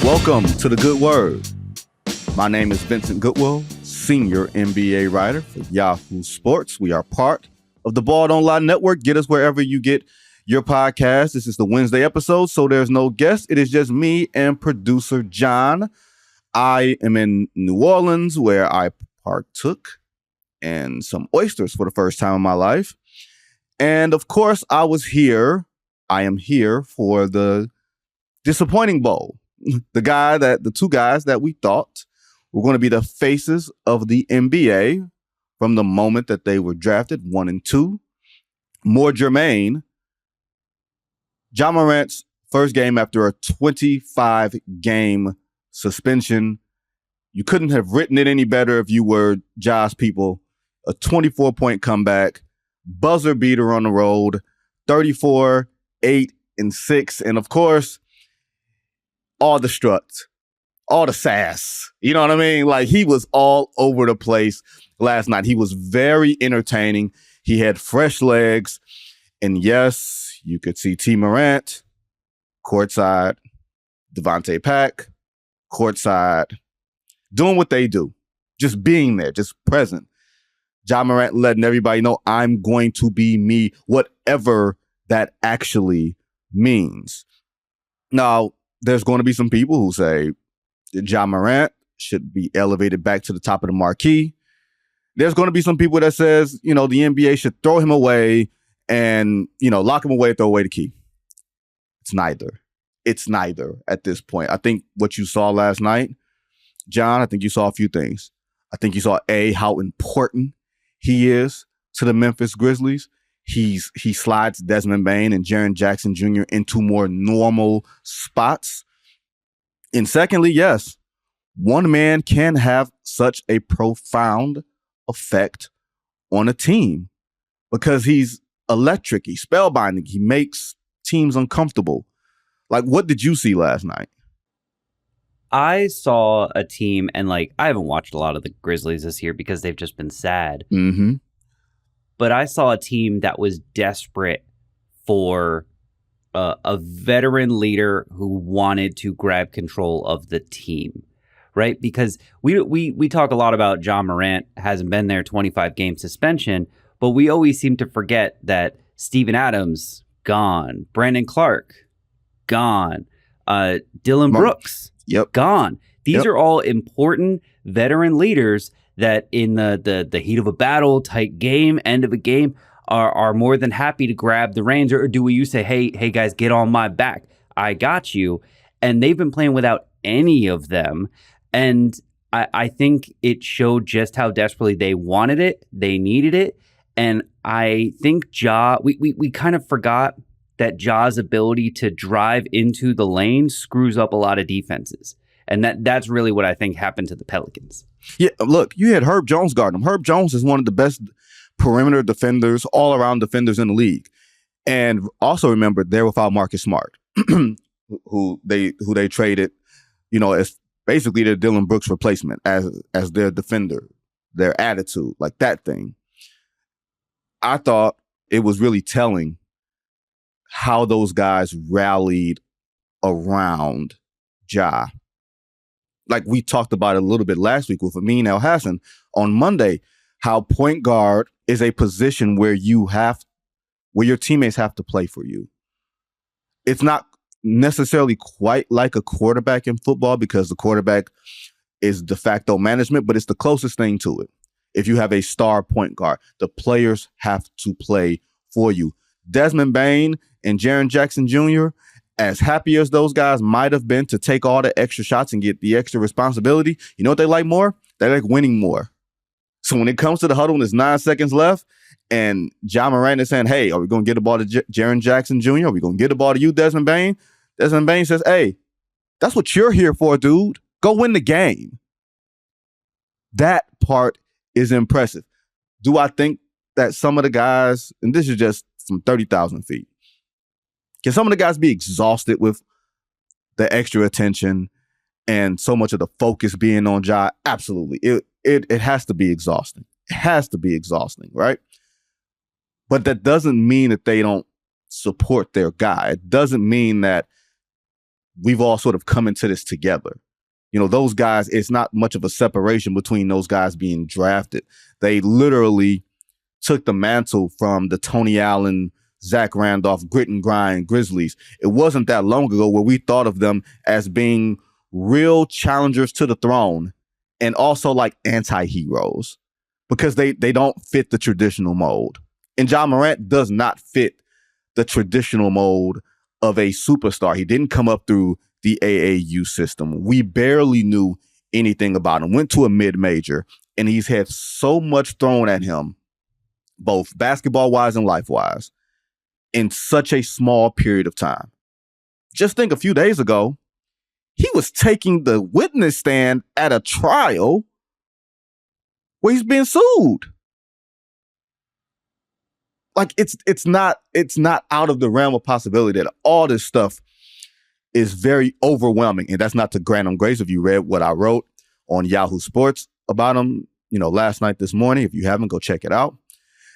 Welcome to The Good Word. My name is Vincent Goodwill, senior NBA writer for Yahoo Sports. We are part of the Ball Don't Lie Network. Get us wherever you get your podcast. This is the Wednesday episode, so there's no guest. It is just me and producer John. I am in New Orleans, where I partook in some oysters for the first time in my life. And of course, I am here for the disappointing bowl. The two guys that we thought were going to be the faces of the NBA from the moment that they were drafted, 1 and 2. More germane, Ja Morant's first game after a 25-game suspension. You couldn't have written it any better if you were Ja's people. A 24-point comeback, buzzer beater on the road, 34, 8, and 6. And of course, all the struts, all the sass. You know what I mean? Like, he was all over the place last night. He was very entertaining. He had fresh legs. And yes, you could see Ja Morant courtside, Devontae Pack courtside, doing what they do, just being there, just present. Ja Morant letting everybody know, I'm going to be me, whatever that actually means. Now, there's going to be some people who say that Ja Morant should be elevated back to the top of the marquee. There's going to be some people that says, the NBA should throw him away and, lock him away, throw away the key. It's neither. It's neither at this point. I think what you saw last night, John, I think you saw a few things. I think you saw, how important he is to the Memphis Grizzlies. He slides Desmond Bane and Jaren Jackson Jr. into more normal spots. And secondly, yes, one man can have such a profound effect on a team because he's electric, he's spellbinding, he makes teams uncomfortable. Like, what did you see last night? I saw a team, and I haven't watched a lot of the Grizzlies this year because they've just been sad. Mm-hmm. But I saw a team that was desperate for a veteran leader who wanted to grab control of the team, right? Because we talk a lot about Ja Morant hasn't been there, 25-game suspension, but we always seem to forget that Steven Adams, gone. Brandon Clark, gone. Dylan Brooks, gone. These are all important veteran leaders that in the heat of a battle, tight game, end of a game, are more than happy to grab the reins. Or do you say, hey guys, get on my back. I got you. And they've been playing without any of them. And I think it showed just how desperately they wanted it. They needed it. And I think we kind of forgot that Ja's ability to drive into the lane screws up a lot of defenses. And that's really what I think happened to the Pelicans. Yeah, look, you had Herb Jones guarding him. Herb Jones is one of the best perimeter defenders, all-around defenders in the league. And also remember, they're without Marcus Smart, who they traded, as basically their Dylan Brooks replacement as their defender, their attitude, like that thing. I thought it was really telling how those guys rallied around Ja. Like we talked about it a little bit last week with Amin El-Hassan on Monday, how point guard is a position where your teammates have to play for you. It's not necessarily quite like a quarterback in football because the quarterback is de facto management, but it's the closest thing to it. If you have a star point guard, the players have to play for you. Desmond Bane and Jaren Jackson Jr., as happy as those guys might have been to take all the extra shots and get the extra responsibility, you know what they like more? They like winning more. So when it comes to the huddle and there's 9 seconds left and Ja Morant is saying, hey, are we going to get the ball to Jaren Jackson Jr.? Are we going to get the ball to you, Desmond Bane? Desmond Bane says, hey, that's what you're here for, dude. Go win the game. That part is impressive. Do I think that some of the guys, and this is just from 30,000 feet, can some of the guys be exhausted with the extra attention and so much of the focus being on Ja? Absolutely. It has to be exhausting. It has to be exhausting, right? But that doesn't mean that they don't support their guy. It doesn't mean that we've all sort of come into this together. You know, those guys, it's not much of a separation between those guys being drafted. They literally took the mantle from the Tony Allen, Zach Randolph, grit and grind Grizzlies. It wasn't that long ago where we thought of them as being real challengers to the throne and also like anti-heroes because they don't fit the traditional mold. And Ja Morant does not fit the traditional mold of a superstar. He didn't come up through the AAU system. We barely knew anything about him. Went to a mid-major, and he's had so much thrown at him, both basketball-wise and life-wise, in such a small period of time. Just think a few days ago, he was taking the witness stand at a trial where he's being sued. Like it's not out of the realm of possibility that all this stuff is very overwhelming. And that's not to grant him grace. If you read what I wrote on Yahoo Sports about him, you know, last night, this morning, if you haven't, go check it out.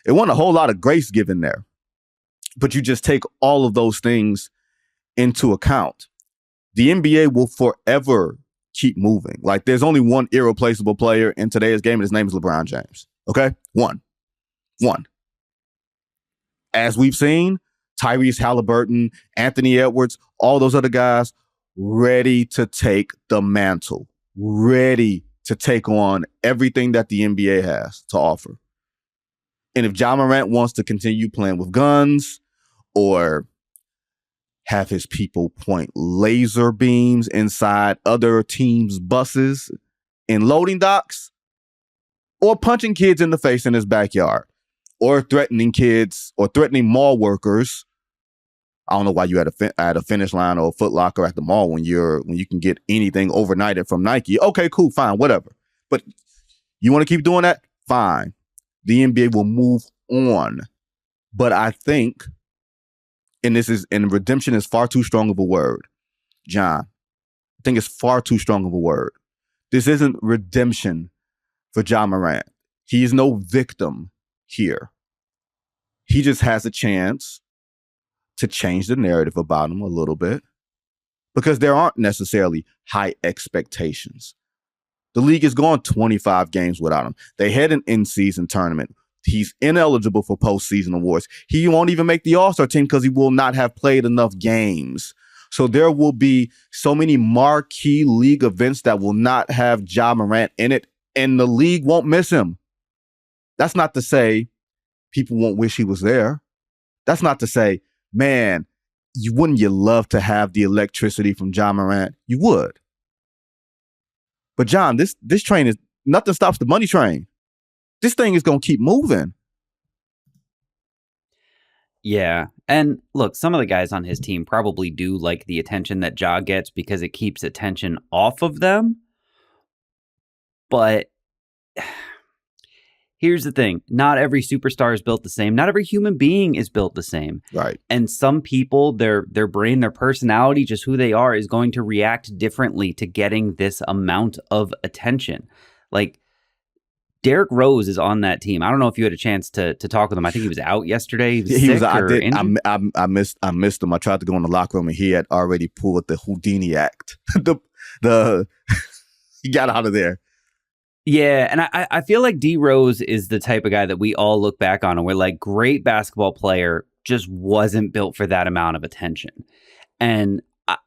It wasn't a whole lot of grace given there. But you just take all of those things into account. The NBA will forever keep moving. Like there's only one irreplaceable player in today's game, and his name is LeBron James. Okay? One. As we've seen, Tyrese Halliburton, Anthony Edwards, all those other guys ready to take the mantle, ready to take on everything that the NBA has to offer. And if Ja Morant wants to continue playing with guns or have his people point laser beams inside other teams' buses in loading docks, or punching kids in the face in his backyard, or threatening kids or threatening mall workers. I don't know why you at a Finish Line or a Foot Locker at the mall when you can get anything overnighted from Nike. Okay, cool, fine, whatever. But you want to keep doing that? Fine. The NBA will move on. But I think, and redemption is far too strong of a word, John. I think it's far too strong of a word. This isn't redemption for Ja Morant. He is no victim here. He just has a chance to change the narrative about him a little bit because there aren't necessarily high expectations. The league is going 25 games without him. They had an in-season tournament. He's ineligible for postseason awards. He won't even make the All-Star team because he will not have played enough games. So there will be so many marquee league events that will not have Ja Morant in it, and the league won't miss him. That's not to say people won't wish he was there. That's not to say, man, wouldn't you love to have the electricity from Ja Morant? You would. But John, this train is, nothing stops the money train. This thing is going to keep moving. Yeah. And look, some of the guys on his team probably do like the attention that Ja gets because it keeps attention off of them. But here's the thing. Not every superstar is built the same. Not every human being is built the same. Right. And some people, their brain, their personality, just who they are, is going to react differently to getting this amount of attention. Like, Derrick Rose is on that team. I don't know if you had a chance to talk with him. I think he was out yesterday. He was. I missed him. I tried to go in the locker room, and he had already pulled the Houdini act. He got out of there. Yeah, and I feel like D Rose is the type of guy that we all look back on and we're like, great basketball player, just wasn't built for that amount of attention. And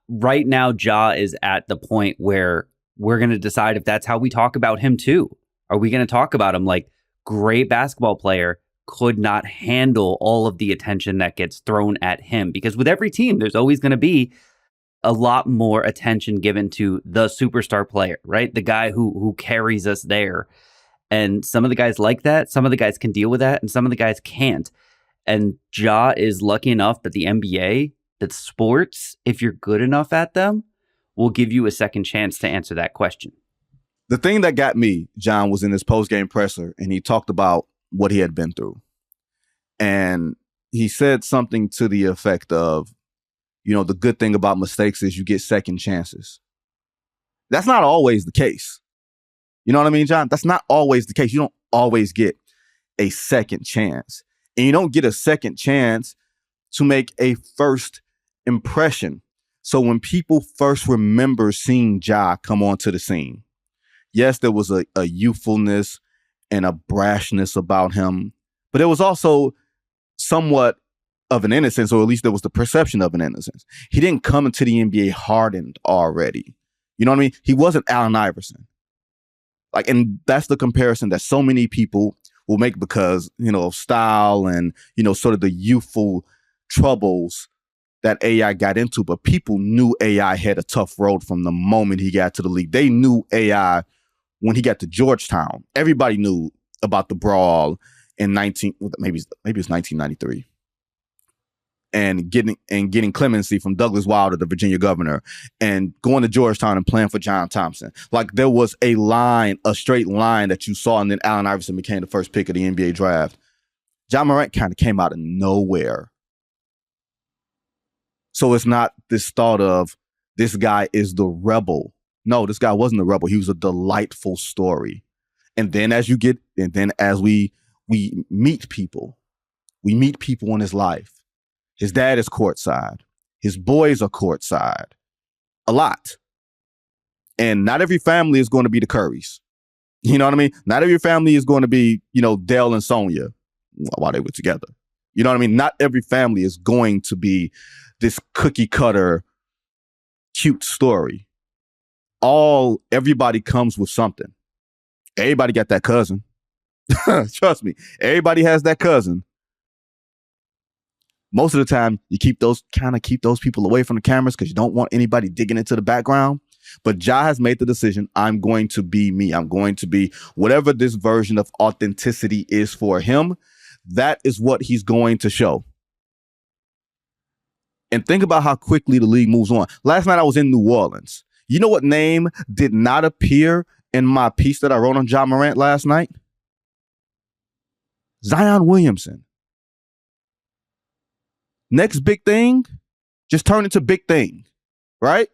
right now, Ja is at the point where we're going to decide if that's how we talk about him too. Are we going to talk about him like great basketball player, could not handle all of the attention that gets thrown at him? Because with every team, there's always going to be a lot more attention given to the superstar player, right? The guy who carries us there. And some of the guys like that. Some of the guys can deal with that. And some of the guys can't. And Ja is lucky enough that the NBA, that sports, if you're good enough at them, will give you a second chance to answer that question. The thing that got me, John, was in his post-game presser, and he talked about what he had been through. And he said something to the effect of, you know, the good thing about mistakes is you get second chances. That's not always the case. You know what I mean, John? That's not always the case. You don't always get a second chance. And you don't get a second chance to make a first impression. So when people first remember seeing Ja come onto the scene, yes, there was a youthfulness and a brashness about him, but there was also somewhat of an innocence, or at least there was the perception of an innocence. He didn't come into the NBA hardened already. You know what I mean? He wasn't Allen Iverson. Like, and that's the comparison that so many people will make because, of style and, sort of the youthful troubles that AI got into. But people knew AI had a tough road from the moment he got to the league. They knew AI when he got to Georgetown. Everybody knew about the brawl in maybe it's 1993. And getting clemency from Douglas Wilder, the Virginia governor, and going to Georgetown and playing for John Thompson. Like, there was a straight line that you saw, and then Allen Iverson became the first pick of the NBA draft. Ja Morant kind of came out of nowhere. So it's not this thought of this guy is the rebel. No, this guy wasn't a rebel. He was a delightful story. And then as we meet people in his life. His dad is courtside. His boys are courtside. A lot. And not every family is going to be the Currys. You know what I mean? Not every family is going to be, Dale and Sonia while they were together. You know what I mean? Not every family is going to be this cookie cutter, cute story. Everybody comes with something. Everybody got that cousin. Trust me. Everybody has that cousin. Most of the time, you keep those people away from the cameras because you don't want anybody digging into the background. But Ja has made the decision, I'm going to be me. I'm going to be whatever this version of authenticity is for him. That is what he's going to show. And think about how quickly the league moves on. Last night I was in New Orleans. You know what name did not appear in my piece that I wrote on Ja Morant last night? Zion Williamson. Next big thing, just turn into big thing, right?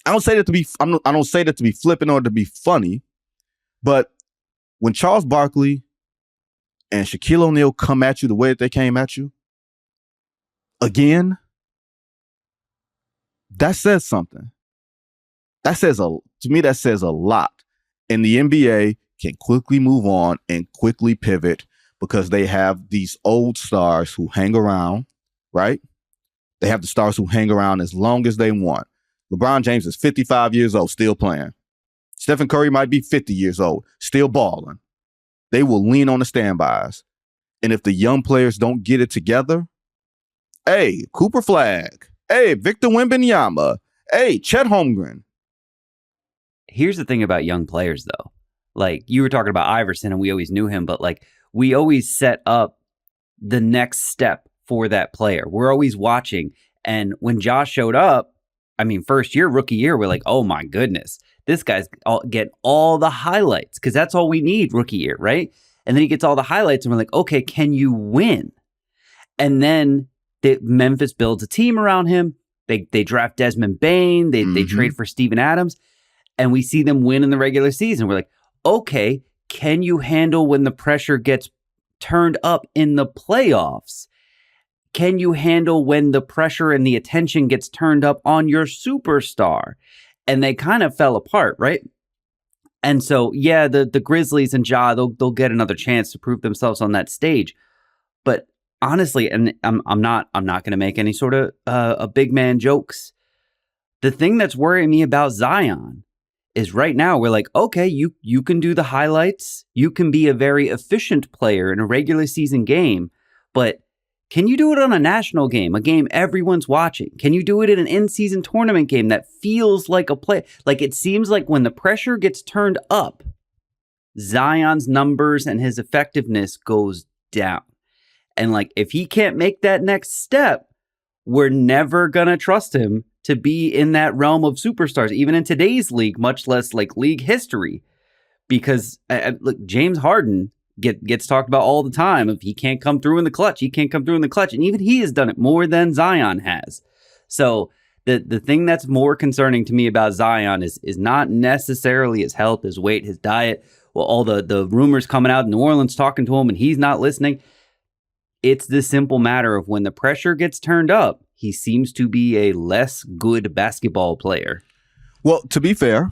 I don't say that to be flippant or to be funny, but when Charles Barkley and Shaquille O'Neal come at you the way that they came at you, again, that says something. To me, that says a lot. And the NBA can quickly move on and quickly pivot because they have these old stars who hang around, right? They have the stars who hang around as long as they want. LeBron James is 55 years old, still playing. Stephen Curry might be 50 years old, still balling. They will lean on the standbys. And if the young players don't get it together, hey, Cooper Flagg, hey, Victor Wembanyama, hey, Chet Holmgren. Here's the thing about young players, though. Like, you were talking about Iverson, and we always knew him, but we always set up the next step for that player. We're always watching. And when Josh showed up, rookie year, we're like, oh my goodness, this guy's getting all the highlights because that's all we need rookie year, right? And then he gets all the highlights and we're like, okay, can you win? And then Memphis builds a team around him. They draft Desmond Bane. They trade for Steven Adams. And we see them win in the regular season. We're like, okay, can you handle when the pressure gets turned up in the playoffs? Can you handle when the pressure and the attention gets turned up on your superstar? And they kind of fell apart, right? And so, yeah, the Grizzlies and Ja, they'll get another chance to prove themselves on that stage. But honestly, and I'm not going to make any sort of a big man jokes. The thing that's worrying me about Zion is right now we're like, okay, you can do the highlights. You can be a very efficient player in a regular season game, but can you do it on a national game, a game everyone's watching? Can you do it in an in-season tournament game that feels like a play? Like, it seems like when the pressure gets turned up, Zion's numbers and his effectiveness goes down. And like, if he can't make that next step, we're never going to trust him to be in that realm of superstars, even in today's league, much less like league history. Because look, James Harden gets talked about all the time. If he can't come through in the clutch, he can't come through in the clutch. And even he has done it more than Zion has. So the thing that's more concerning to me about Zion is not necessarily his health, his weight, his diet. Well, all the rumors coming out in New Orleans talking to him and he's not listening. It's the simple matter of when the pressure gets turned up, he seems to be a less good basketball player. Well, to be fair,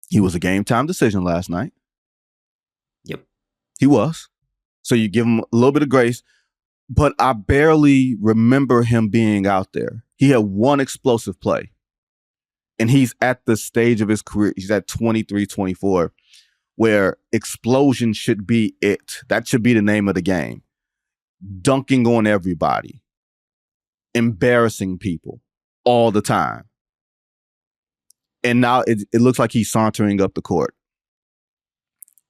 he was a game time decision last night. Yep. He was. So you give him a little bit of grace, but I barely remember him being out there. He had one explosive play, and he's at the stage of his career. He's at 23, 24, where explosion should be it. That should be the name of the game. Dunking on everybody, embarrassing people all the time. And now it looks like he's sauntering up the court.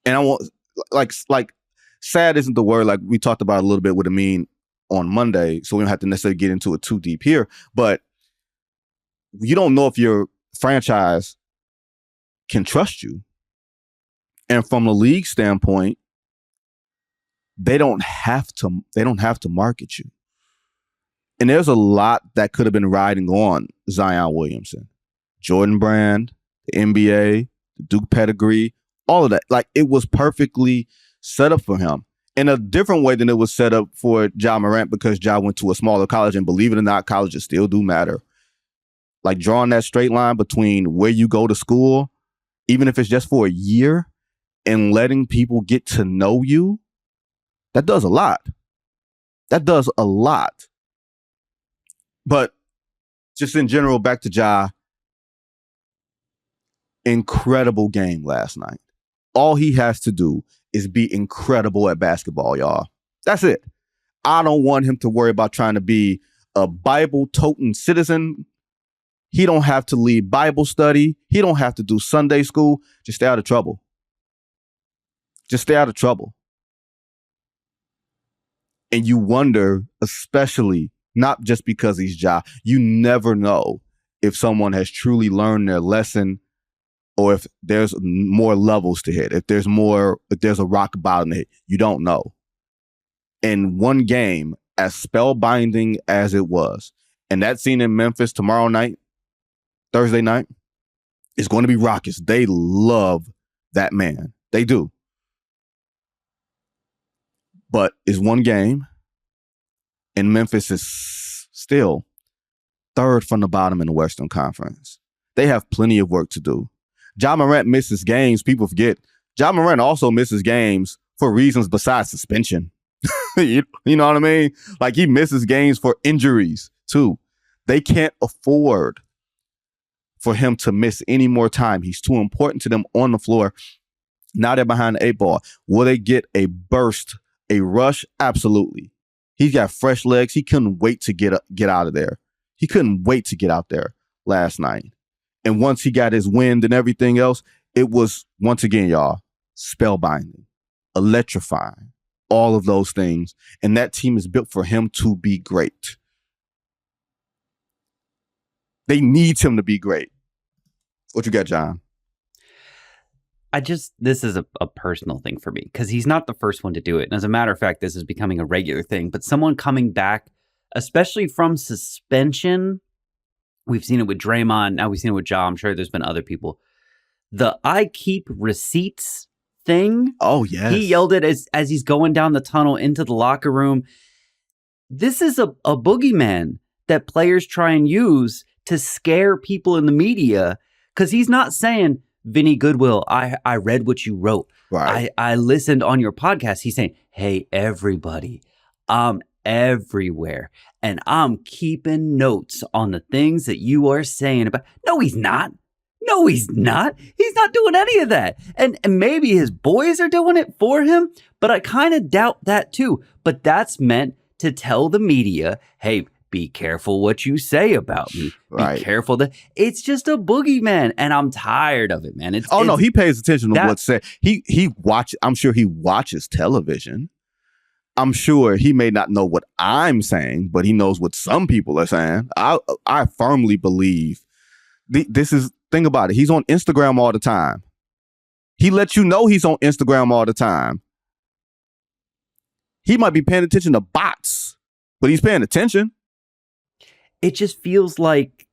And I want, like sad isn't the word, like we talked about a little bit with Amin on Monday, so we don't have to necessarily get into it too deep here, but you don't know if your franchise can trust you. And from the league standpoint, they don't have to market you. And there's a lot that could have been riding on Zion Williamson. Jordan Brand, the NBA, the Duke pedigree, all of that. Like, it was perfectly set up for him in a different way than it was set up for Ja Morant, because Ja went to a smaller college, and believe it or not, colleges still do matter. Like, drawing that straight line between where you go to school, even if it's just for a year, and letting people get to know you, that does a lot. That does a lot. But just in general, back to Ja, incredible game last night. All he has to do is be incredible at basketball, y'all. That's it. I don't want him to worry about trying to be a Bible-toting citizen. He don't have to lead Bible study. He don't have to do Sunday school. Just stay out of trouble. Just stay out of trouble. And you wonder, especially, not just because he's Ja, you never know if someone has truly learned their lesson, or if there's more levels to hit, if there's a rock bottom to hit. You don't know. In one game, as spellbinding as it was, and that scene in Memphis tomorrow night, Thursday night, is going to be raucous. They love that man. They do. But it's one game, and Memphis is still third from the bottom in the Western Conference. They have plenty of work to do. Ja Morant misses games. People forget. Ja Morant also misses games for reasons besides suspension. You know what I mean? Like, he misses games for injuries too. They can't afford for him to miss any more time. He's too important to them on the floor. Now they're behind the 8 ball. Will they get a burst, a rush? Absolutely. He's got fresh legs. He couldn't wait to get out of there. He couldn't wait to get out there last night. And once he got his wind and everything else, it was, once again, y'all, spellbinding, electrifying, all of those things. And that team is built for him to be great. They need him to be great. What you got, John? This is a personal thing for me, because he's not the first one to do it. And as a matter of fact, this is becoming a regular thing. But someone coming back, especially from suspension, we've seen it with Draymond. Now we've seen it with Ja. I'm sure there's been other people. The I keep receipts thing. Oh, yes. He yelled it as he's going down the tunnel into the locker room. This is a boogeyman that players try and use to scare people in the media, because he's not saying, Vinny Goodwill, I read what you wrote. Right. I listened on your podcast. He's saying, hey, everybody, I'm everywhere, and I'm keeping notes on the things that you are saying about. No, he's not. No, he's not. He's not doing any of that. And maybe his boys are doing it for him, but I kind of doubt that too. But that's meant to tell the media, hey, be careful what you say about me. Right. Be careful that it's just a boogeyman, and I'm tired of it, man. No, he pays attention to what's said. I'm sure he watches television. I'm sure he may not know what I'm saying, but he knows what some people are saying. I firmly believe think about it. He's on Instagram all the time. He lets you know he's on Instagram all the time. He might be paying attention to bots, but he's paying attention. It just feels like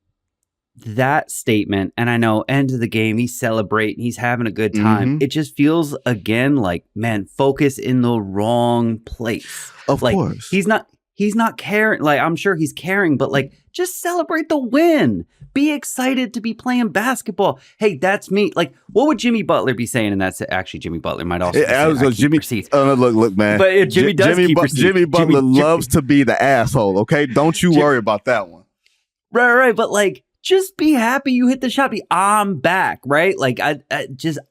that statement, and I know end of the game, he's celebrating, he's having a good time. Mm-hmm. It just feels again like, man, focus in the wrong place. Of course. He's not he's not caring. Like, I'm sure he's caring, but like, just celebrate the win. Be excited to be playing basketball. Hey, that's me. Like, what would Jimmy Butler be saying? And that's actually Jimmy Butler might also be saying, I keep receipts. Look, man. But Jimmy does keep receipts. Jimmy Butler loves to be the asshole, okay? Don't you worry about that one. Right. But like, just be happy you hit the shot. I'm back, right? Like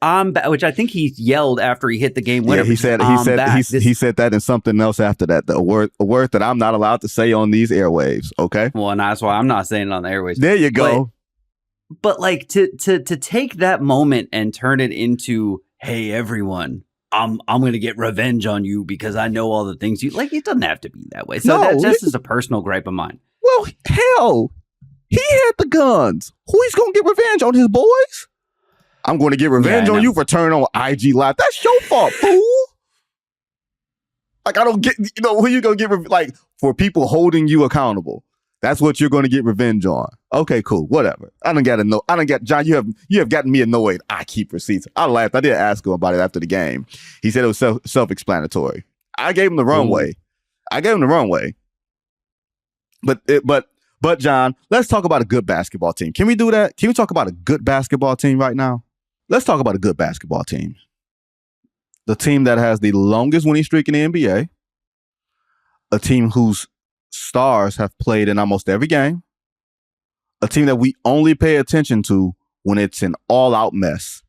I'm back, which I think he yelled after he hit the game winner. Yeah, he said that and something else after that. A word that I'm not allowed to say on these airwaves. Okay. Well, and that's why I'm not saying it on the airwaves. There you go. But like to take that moment and turn it into, hey, everyone, I'm going to get revenge on you because I know all the things you like. It doesn't have to be that way. So that's just a personal gripe of mine. Well, hell. He had the guns. Who he's going to get revenge on? His boys? I'm going to get revenge on you for turning on IG Live. That's your fault, fool. Like, I don't get, who you going to get, like, for people holding you accountable. That's what you're going to get revenge on. Okay, cool. Whatever. John, you have gotten me annoyed. I keep receipts. I laughed. I did ask him about it after the game. He said it was self-explanatory. I gave him the runway. But John, let's talk about a good basketball team. Can we do that? Can we talk about a good basketball team right now? Let's talk about a good basketball team. The team that has the longest winning streak in the NBA. A team whose stars have played in almost every game. A team that we only pay attention to when it's an all-out mess.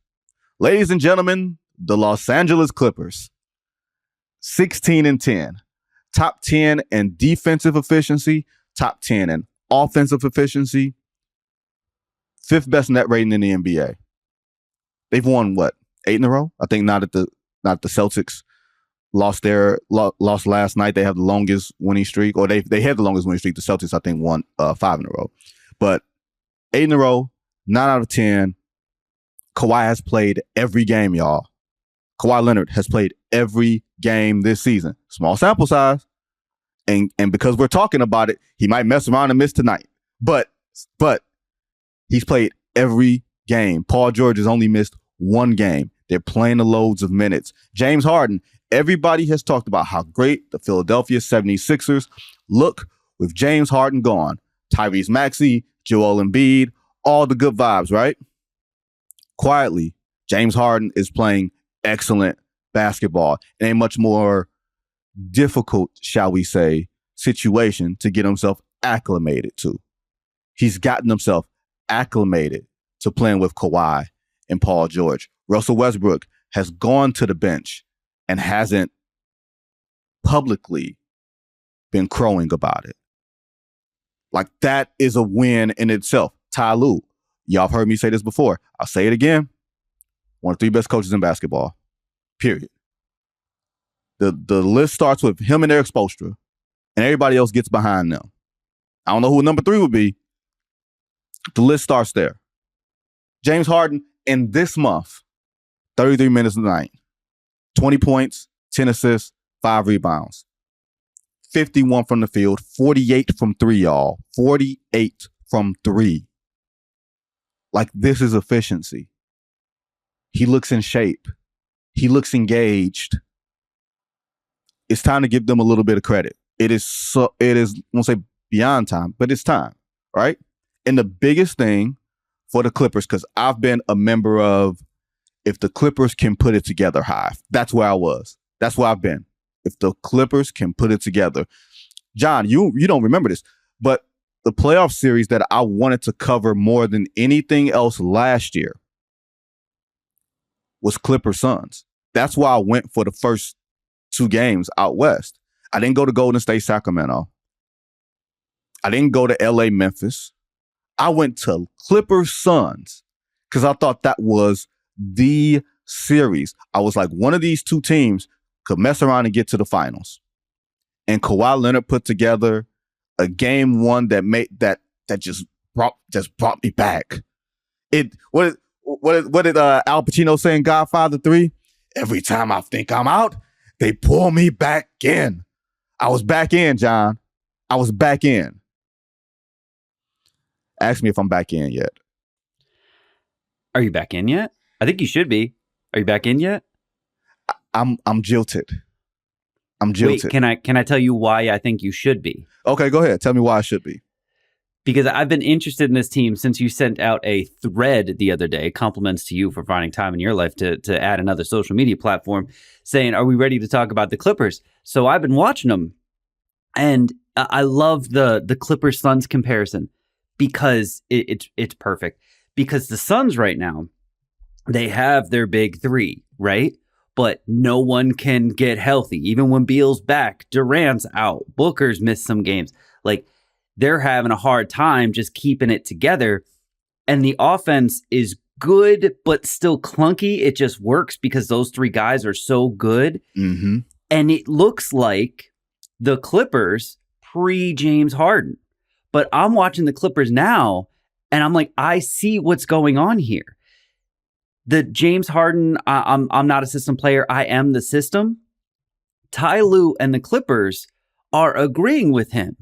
Ladies and gentlemen, the Los Angeles Clippers. 16-10. Top 10 in defensive efficiency. Top 10 in offensive efficiency, 5th best net rating in the NBA. They've won 8 in a row? I think not the Celtics lost last night. They have the longest winning streak, or they had the longest winning streak. The Celtics, I think, won 5 in a row. But 8 in a row, 9 out of 10. Kawhi has played every game, y'all. Kawhi Leonard has played every game this season. Small sample size. And because we're talking about it, he might mess around and miss tonight. But he's played every game. Paul George has only missed 1 game. They're playing the loads of minutes. James Harden, everybody has talked about how great the Philadelphia 76ers look with James Harden gone. Tyrese Maxey, Joel Embiid, all the good vibes, right? Quietly, James Harden is playing excellent basketball in a much more difficult, shall we say, situation to get himself acclimated to. He's gotten himself acclimated to playing with Kawhi and Paul George. Russell Westbrook has gone to the bench and hasn't publicly been crowing about it. Like, that is a win in itself. Ty Lue, y'all have heard me say this before. I'll say it again. One of the 3 best coaches in basketball. Period. The list starts with him and Eric Spoelstra, and everybody else gets behind them. I don't know who number 3 would be. The list starts there. James Harden, in this month, 33 minutes a night, 20 points, 10 assists, 5 rebounds, 51 from the field, 48 from 3, y'all. 48 from 3. Like, this is efficiency. He looks in shape. He looks engaged. It's time to give them a little bit of credit. It is, I won't say beyond time, but it's time, right? And the biggest thing for the Clippers, because I've been a member of, if the Clippers can put it together, Hive. That's where I was. That's where I've been. If the Clippers can put it together. John, you don't remember this, but the playoff series that I wanted to cover more than anything else last year was Clippers Suns. That's why I went for the first 2 games out west. I didn't go to Golden State, Sacramento. I didn't go to LA, Memphis. I went to Clippers Suns because I thought that was the series. I was like, one of these 2 teams could mess around and get to the finals. And Kawhi Leonard put together a game 1 that just brought me back. What did Al Pacino say in Godfather 3? Every time I think I'm out, they pull me back in. I was back in, John. I was back in. Ask me if I'm back in yet. Are you back in yet? I think you should be. Are you back in yet? I'm jilted. I'm jilted. Wait, can I tell you why I think you should be? Okay, go ahead. Tell me why I should be. Because I've been interested in this team since you sent out a thread the other day, compliments to you for finding time in your life to add another social media platform, saying, are we ready to talk about the Clippers? So I've been watching them, and I love the Clippers-Suns comparison because it's perfect. Because the Suns right now, they have their big three, right? But no one can get healthy. Even when Beal's back, Durant's out, Booker's missed some games. Like, they're having a hard time just keeping it together. And the offense is good, but still clunky. It just works because those three guys are so good. Mm-hmm. And it looks like the Clippers pre-James Harden. But I'm watching the Clippers now, and I'm like, I see what's going on here. The James Harden, I'm not a system player. I am the system. Ty Lue and the Clippers are agreeing with him.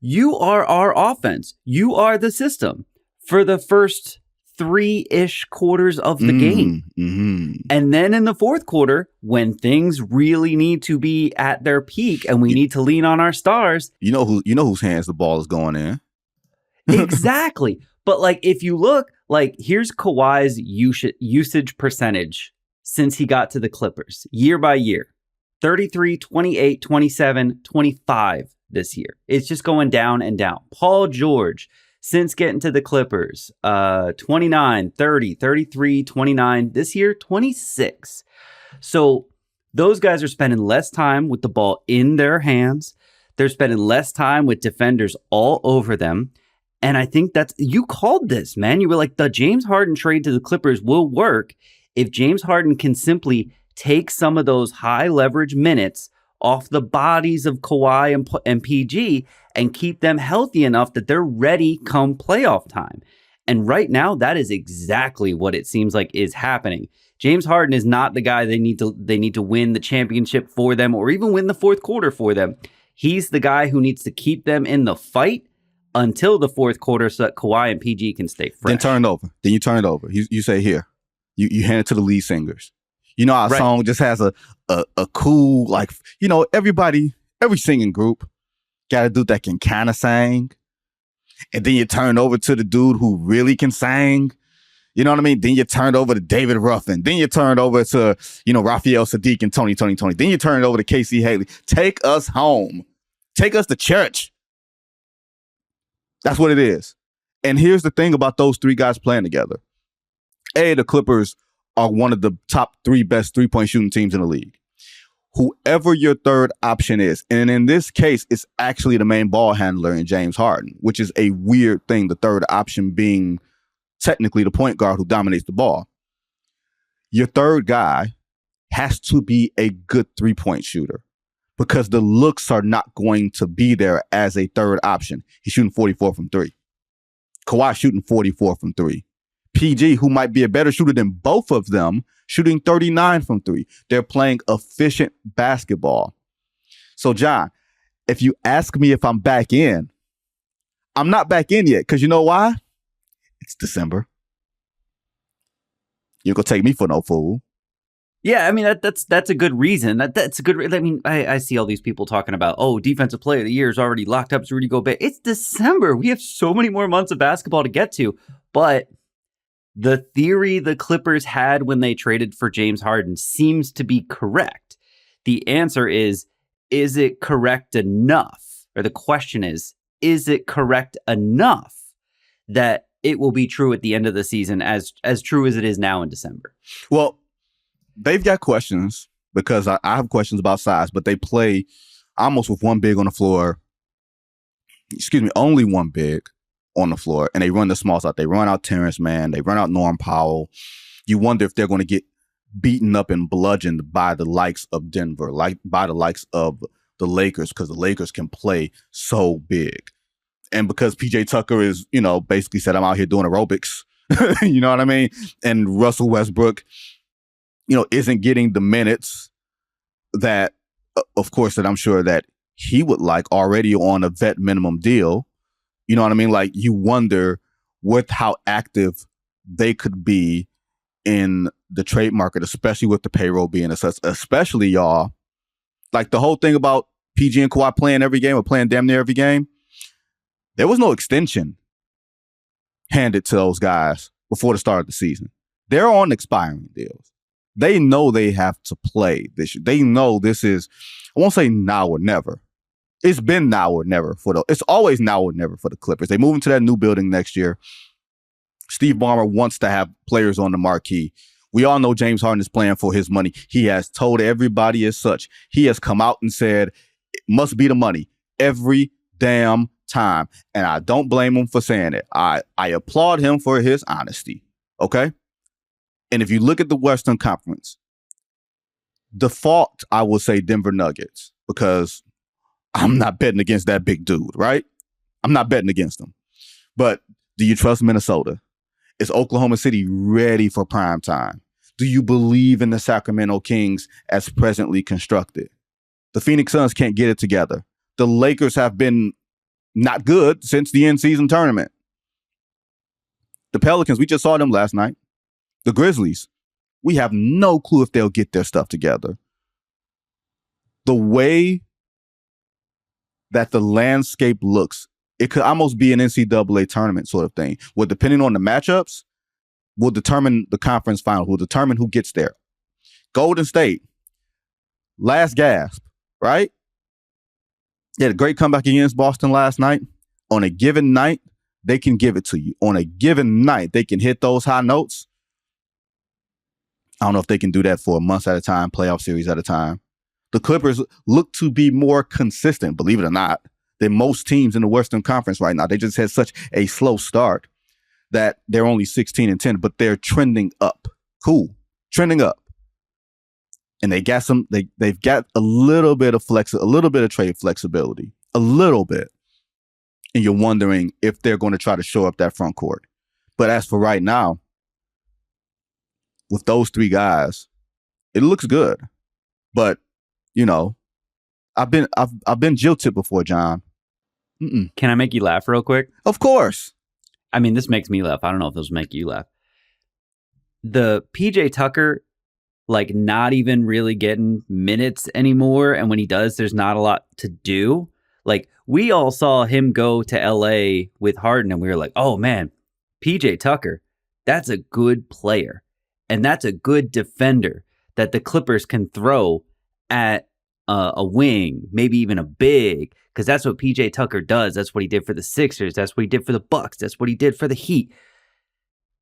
You are our offense. You are the system for the first 3-ish quarters of the game. Mm-hmm. And then in the fourth quarter, when things really need to be at their peak and we need to lean on our stars. You know whose hands the ball is going in. Exactly. But like, if you look, like, here's Kawhi's usage percentage since he got to the Clippers year by year. 33, 28, 27, 25 this year. It's just going down and down. Paul George, since getting to the Clippers, 29, 30, 33, 29. This year, 26. So those guys are spending less time with the ball in their hands. They're spending less time with defenders all over them. And I think you called this, man. You were like, the James Harden trade to the Clippers will work if James Harden can simply take some of those high leverage minutes off the bodies of Kawhi and PG and keep them healthy enough that they're ready come playoff time. And right now, that is exactly what it seems like is happening. James Harden is not the guy they need to win the championship for them or even win the fourth quarter for them. He's the guy who needs to keep them in the fight until the fourth quarter so that Kawhi and PG can stay fresh. Then turn it over. Then you turn it over. You say, here. You hand it to the lead singers. You know, our song just has a cool, like, you know, every singing group got a dude that can kind of sing. And then you turn over to the dude who really can sing. You know what I mean? Then you turn over to David Ruffin. Then you turn over to, you know, Raphael Sadiq and Tony. Then you turn it over to Casey Haley. Take us home. Take us to church. That's what it is. And here's the thing about those three guys playing together. The Clippers are one of the top 3 best three-point shooting teams in the league. Whoever your third option is, and in this case, it's actually the main ball handler in James Harden, which is a weird thing, the third option being technically the point guard who dominates the ball. Your third guy has to be a good three-point shooter because the looks are not going to be there as a third option. He's shooting 44 from 3. Kawhi shooting 44 from 3. PG, who might be a better shooter than both of them, shooting 39 from 3. They're playing efficient basketball. So, John, if you ask me if I'm back in, I'm not back in yet. Because you know why? It's December. You're going to take me for no fool. Yeah, I mean, that's a good reason. That's a good. I mean, I see all these people talking about, defensive player of the year is already locked up. It's Rudy Gobert. It's December. We have so many more months of basketball to get to. But the theory the Clippers had when they traded for James Harden seems to be correct. The answer is it correct enough? Or the question is it correct enough that it will be true at the end of the season as true as it is now in December? Well, they've got questions because I have questions about size, but they play almost with one big on the floor. Only one big on the floor, and they run the smalls out. They run out Terrence Mann. They run out Norm Powell. You wonder if they're going to get beaten up and bludgeoned by the likes of Denver, like by the likes of the Lakers, because the Lakers can play so big. And because PJ Tucker is, basically said, I'm out here doing aerobics, you know what I mean? And Russell Westbrook, isn't getting the minutes that, of course, that I'm sure that he would like already on a vet minimum deal. You know what I mean? Like, you wonder with how active they could be in the trade market, especially with the payroll being assessed, especially, y'all, Like the whole thing about PG and Kawhi playing every game or playing damn near every game, there was no extension handed to those guys before the start of the season. They're on expiring deals. They know they have to play this year. They know this is, I won't say now or never. It's been now or never it's always now or never for the Clippers. They move into that new building next year. Steve Ballmer wants to have players on the marquee. We all know James Harden is playing for his money. He has told everybody as such. He has come out and said, it must be the money every damn time. And I don't blame him for saying it. I applaud him for his honesty. Okay? And if you look at the Western Conference, default, I will say Denver Nuggets, because I'm not betting against that big dude, right? I'm not betting against him. But do you trust Minnesota? Is Oklahoma City ready for prime time? Do you believe in the Sacramento Kings as presently constructed? The Phoenix Suns can't get it together. The Lakers have been not good since the in-season tournament. The Pelicans, we just saw them last night. The Grizzlies, we have no clue if they'll get their stuff together. The way that the landscape looks, it could almost be an NCAA tournament sort of thing, where depending on the matchups, will determine the conference final, will determine who gets there. Golden State, last gasp, right? They had a great comeback against Boston last night. On a given night, they can give it to you. On a given night, they can hit those high notes. I don't know if they can do that for months at a time, playoff series at a time. The Clippers look to be more consistent, believe it or not, than most teams in the Western Conference right now. They just had such a slow start that they're only 16-10, but they're trending up. Cool. Trending up. And they got they've got a little bit of trade flexibility. A little bit. And you're wondering if they're going to try to shore up that front court. But as for right now, with those three guys, it looks good. But, you know, I've been jilted before, John. Can I make you laugh real quick? Of course. I mean, this makes me laugh. I don't know if this will make you laugh. The PJ Tucker, like, not even really getting minutes anymore. And when he does, there's not a lot to do. Like, we all saw him go to LA with Harden and we were like, oh man, PJ Tucker, that's a good player. And that's a good defender that the Clippers can throw at a wing, maybe even a big, because that's what PJ Tucker does. That's what he did for the Sixers. That's what he did for the Bucks. That's what he did for the Heat.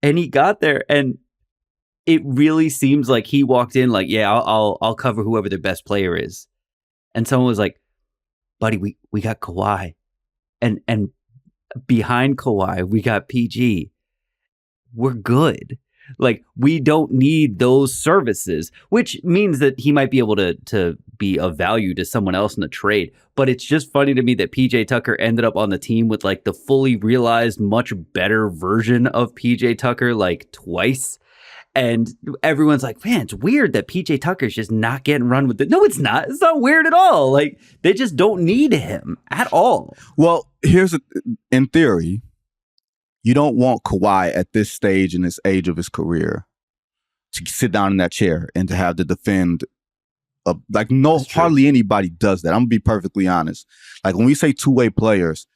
And he got there, and it really seems like he walked in like, yeah, I'll cover whoever their best player is. And someone was like, buddy, we got Kawhi. And behind Kawhi, we got PG. We're good. Like, we don't need those services, which means that he might be able to be of value to someone else in the trade. But it's just funny to me that PJ Tucker ended up on the team with like the fully realized, much better version of PJ Tucker like twice. And everyone's like, man, it's weird that PJ Tucker's just not getting run with it. No, it's not. It's not weird at all. Like, they just don't need him at all. Well, in theory, you don't want Kawhi at this stage in this age of his career to sit down in that chair and to have to defend. Hardly anybody does that. I'm gonna be perfectly honest. Like, when we say two-way players,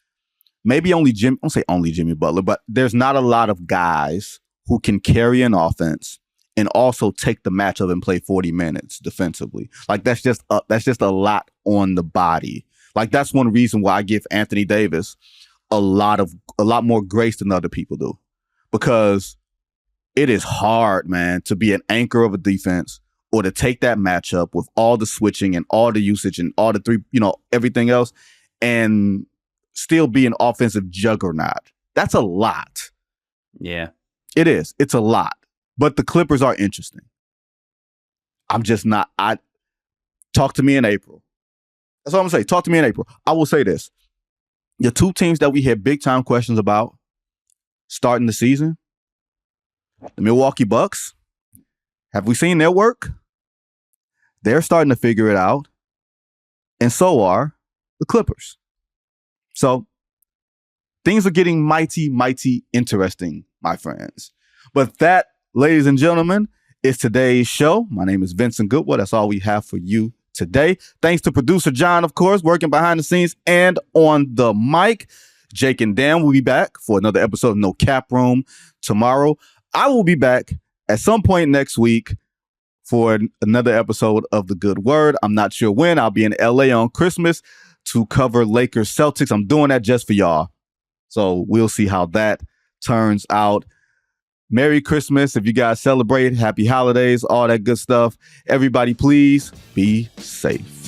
maybe only I don't say only Jimmy Butler, but there's not a lot of guys who can carry an offense and also take the matchup and play 40 minutes defensively. Like, that's just a lot on the body. Like, that's one reason why I give Anthony Davis a lot more grace than other people do, because it is hard, man, to be an anchor of a defense or to take that matchup with all the switching and all the usage and all the three, everything else, and still be an offensive juggernaut. That's a lot. Yeah, it is. It's a lot. But the Clippers are interesting. I'm just not. Talk to me in April. That's all I'm gonna say. Talk to me in April. I will say this. The two teams that we had big time questions about starting the season, the Milwaukee Bucks, have we seen their work? They're starting to figure it out. And so are the Clippers. So things are getting mighty, mighty interesting, my friends. But that, ladies and gentlemen, is today's show. My name is Vincent Goodwill. That's all we have for you today. Thanks to producer John, of course, working behind the scenes and on the mic. Jake and Dan will be back for another episode of No Cap Room tomorrow. I will be back at some point next week for another episode of The Good Word. I'm not sure when. I'll be in LA on Christmas to cover Lakers Celtics. I'm doing that just for y'all. So we'll see how that turns out. Merry Christmas. If you guys celebrate, happy holidays, all that good stuff. Everybody, please be safe.